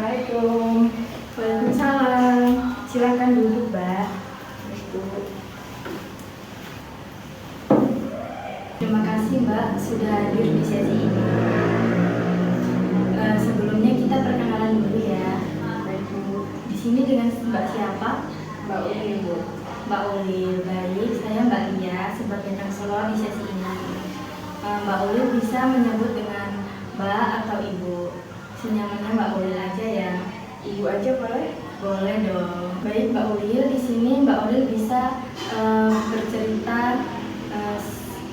Assalamualaikum. Waalaikumsalam. Silakan duduk, Mbak. Terima kasih, Mbak, sudah hadir di sesi ini. Sebelumnya kita perkenalan dulu ya. Baik, Bu. Di sini dengan Mbak siapa? Mbak Uli, Bu. Mbak Ulil. Baik, saya Mbak Lia sebagai konselor di sesi ini. Mbak Ulil bisa menyebut dengan Mbak atau Ibu. Senyamannya Mbak Ulil aja ya. Ibu aja boleh? Boleh dong. Baik Mbak Ulil, di sini Mbak Ulil bisa bercerita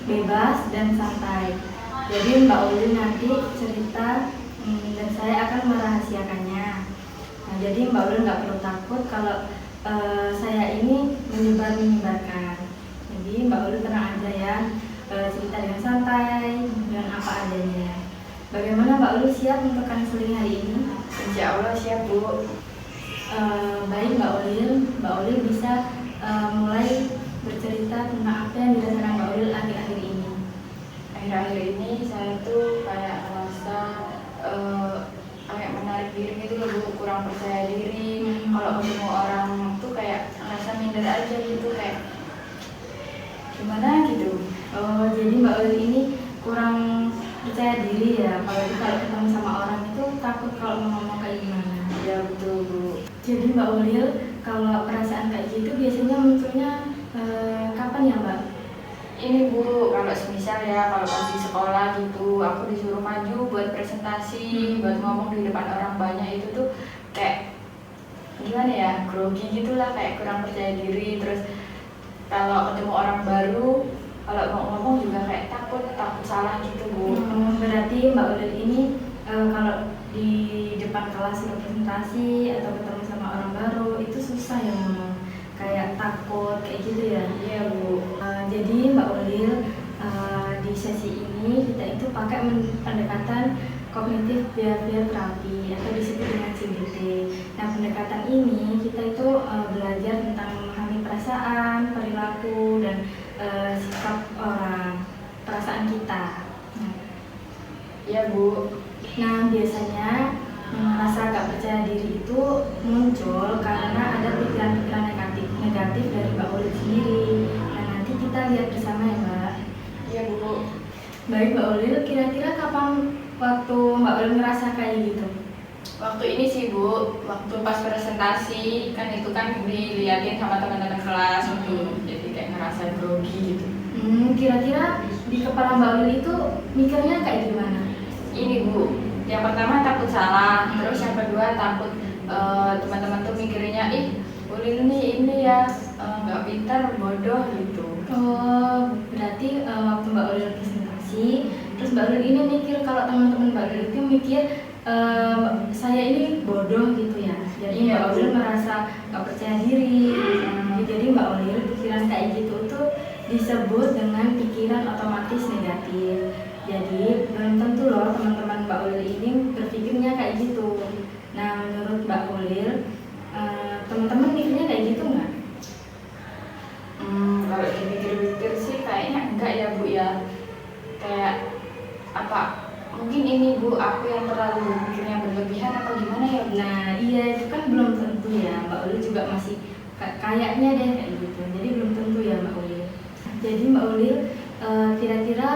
bebas dan santai. Jadi Mbak Ulil nanti cerita dan saya akan merahasiakannya. Nah, jadi Mbak Ulil nggak perlu takut kalau saya ini menyebarkan. Jadi Mbak Ulil tenang aja ya, cerita dengan santai dan apa adanya. Bagaimana Mbak Ulil, siap untuk konseling hari ini? Insya Allah siap, Bu. Baik Mbak Ulil bisa mulai bercerita tentang apa yang dirasakan Mbak Ulil akhir-akhir ini. Akhir-akhir ini saya tuh kayak merasa kayak menarik diri gitu loh, Bu. Kurang percaya diri. Kalau ketemu orang tuh kayak merasa minder aja gitu, kayak gimana gitu. Oh, jadi Mbak Ulil ini kurang percaya diri ya. Kalau ketemu sama orang itu takut kalau mau ngomong kayak gimana. Ya betul, Bu. Jadi Mbak Ulil, kalau perasaan kayak gitu biasanya munculnya kapan ya Mbak? Ini, Bu, kalau semisal ya, kalau pas di sekolah gitu, aku disuruh maju buat presentasi, buat ngomong di depan orang banyak, itu tuh kayak gimana ya, grogi gitulah, kayak kurang percaya diri. Terus kalau ketemu orang baru, kalau mau ngomong juga kayak takut salah gitu, Bu. Berarti Mbak Ulil ini kalau di depan kelas presentasi atau ketemu sama orang baru itu susah ya ngomong, kayak takut kayak gitu ya. Iya, Bu. Jadi Mbak Ulil, di sesi ini kita itu pakai pendekatan kognitif behavior terapi atau disebut dengan CBT. Nah, pendekatan ini kita itu belajar tentang memahami perasaan, perilaku dan sikap orang, perasaan kita. Iya, Bu. Nah, biasanya rasa gak percaya diri itu muncul karena ada pikiran-pikiran negatif dari Mbak Ulil sendiri. Nah, nanti kita lihat bersama ya Mbak. Iya, Bu. Baik Mbak Ulil, kira-kira kapan waktu Mbak Ulil ngerasa kayak gitu? Waktu ini sih, Bu, waktu pas presentasi kan itu kan dilihatin sama teman-teman kelas gitu, jadi kayak ngerasa grogi gitu. Kira-kira di kepala Mbak Ulil itu mikirnya kayak gimana? Ini, Bu, yang pertama takut salah, terus yang kedua takut teman-teman tuh mikirnya, ih Ulil ini ya nggak pintar, bodoh gitu. Oh, berarti waktu Mbak Ulil presentasi, terus Mbak Ulil ini mikir kalau teman-teman Mbak Ulil itu mikir saya ini bodoh gitu ya. Jadi Iya, Mbak Ulil merasa nggak percaya diri. Jadi Mbak Ulil pikiran kayak gitu tuh disebut dengan pikiran otomatis negatif. Jadi belum tentu loh teman-teman Mbak Ulil ini berpikirnya kayak gitu. Nah, menurut Mbak Ulil, teman-teman mikirnya kayak gitu nggak? Kalau dipikir-pikir sih kayaknya enggak ya, Bu ya. Kayak apa? Mungkin ini, Bu, aku yang terlalu berpikirnya berlebihan atau gimana ya, Bu? Nah, iya itu kan belum tentu ya. Mbak Ulil juga masih kayaknya deh kayak gitu. Jadi belum tentu ya Mbak Ulil. Jadi Mbak Ulil kira-kira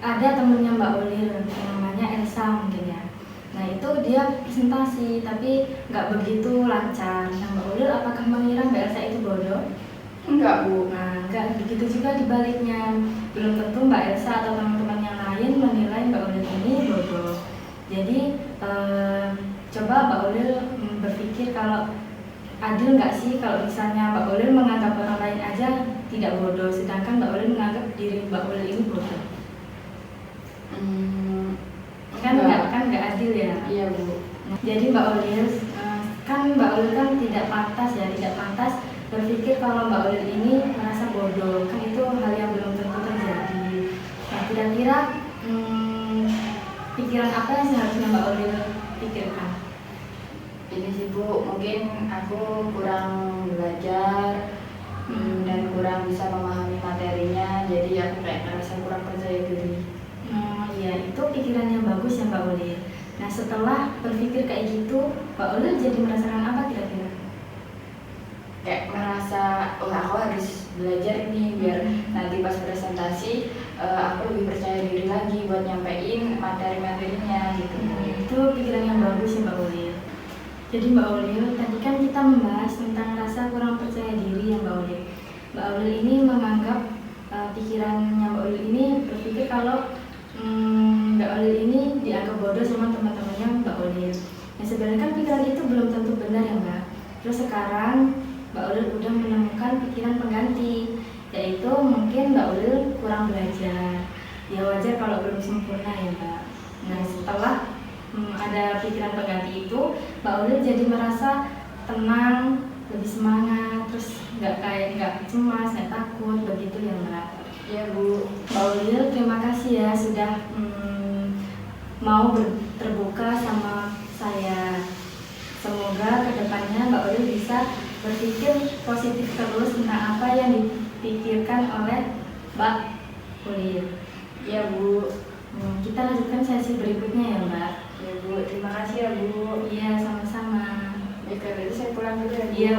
ada temennya Mbak Ulil namanya Elsa mungkin ya. Nah itu dia presentasi tapi nggak begitu lancar. Nah Mbak Ulil apakah mengira Mbak Elsa itu bodoh? Enggak, Bu. Nah nggak begitu juga dibaliknya. Belum tentu Mbak Elsa atau teman-teman yang lain menilai Mbak Ulil ini bodoh. Jadi coba Mbak Ulil berpikir kalau adil nggak sih kalau misalnya Mbak Ulil menganggap orang lain aja tidak bodoh, sedangkan Mbak Ulil menganggap diri Mbak Ulil ini bodoh. Kan nggak adil ya. Iya, Bu. Jadi Mbak Ulil Mbak Ulil kan tidak pantas berpikir kalau Mbak Ulil ini merasa bodoh, kan itu hal yang belum tentu terjadi. Nah kira-kira pikiran apa yang seharusnya Mbak Ulil pikirkan? Ini sih, Bu, mungkin aku kurang belajar dan kurang bisa memahami materinya, jadi aku kayak ngerasa kurang percaya diri. Iya, itu pikiran yang bagus ya Mbak Ulil. Nah setelah berpikir kayak gitu, Mbak Ulil jadi merasakan apa kira-kira? Kayak merasa, oh aku harus belajar nih biar nanti pas presentasi aku lebih percaya diri lagi buat nyampein materi-materinya gitu. Itu pikiran yang bagus ya Mbak Ulil. Jadi Mbak Ulil, tadi kan kita membahas tentang rasa kurang percaya diri ya Mbak Ulil. Mbak Ulil ini menganggap pikirannya Mbak Ulil ini berpikir kalau Mbak Ulil ini dianggap bodoh sama teman-temannya Mbak Ulil. Nah sebenarnya kan pikiran itu belum tentu benar ya Mbak. Terus sekarang Mbak Ulil udah menemukan pikiran pengganti, yaitu mungkin Mbak Ulil kurang belajar. Ya wajar kalau belum sempurna ya Mbak. Nah setelah ada pikiran pengganti itu, Mbak Ulil jadi merasa tenang, lebih semangat, terus nggak cemas, nggak takut, begitu ya Mbak. Iya Bu. Mbak Ulil, terima kasih ya sudah mau terbuka sama saya. Semoga kedepannya Mbak Ulil bisa berpikir positif terus tentang apa yang dipikirkan oleh Mbak Ulil. Iya Bu. Kita lanjutkan sesi berikutnya ya Mbak. Ya Bu, terima kasih ya Bu. Iya, sama-sama. Baik, kalau itu saya pulang dulu ya Bu. Iya.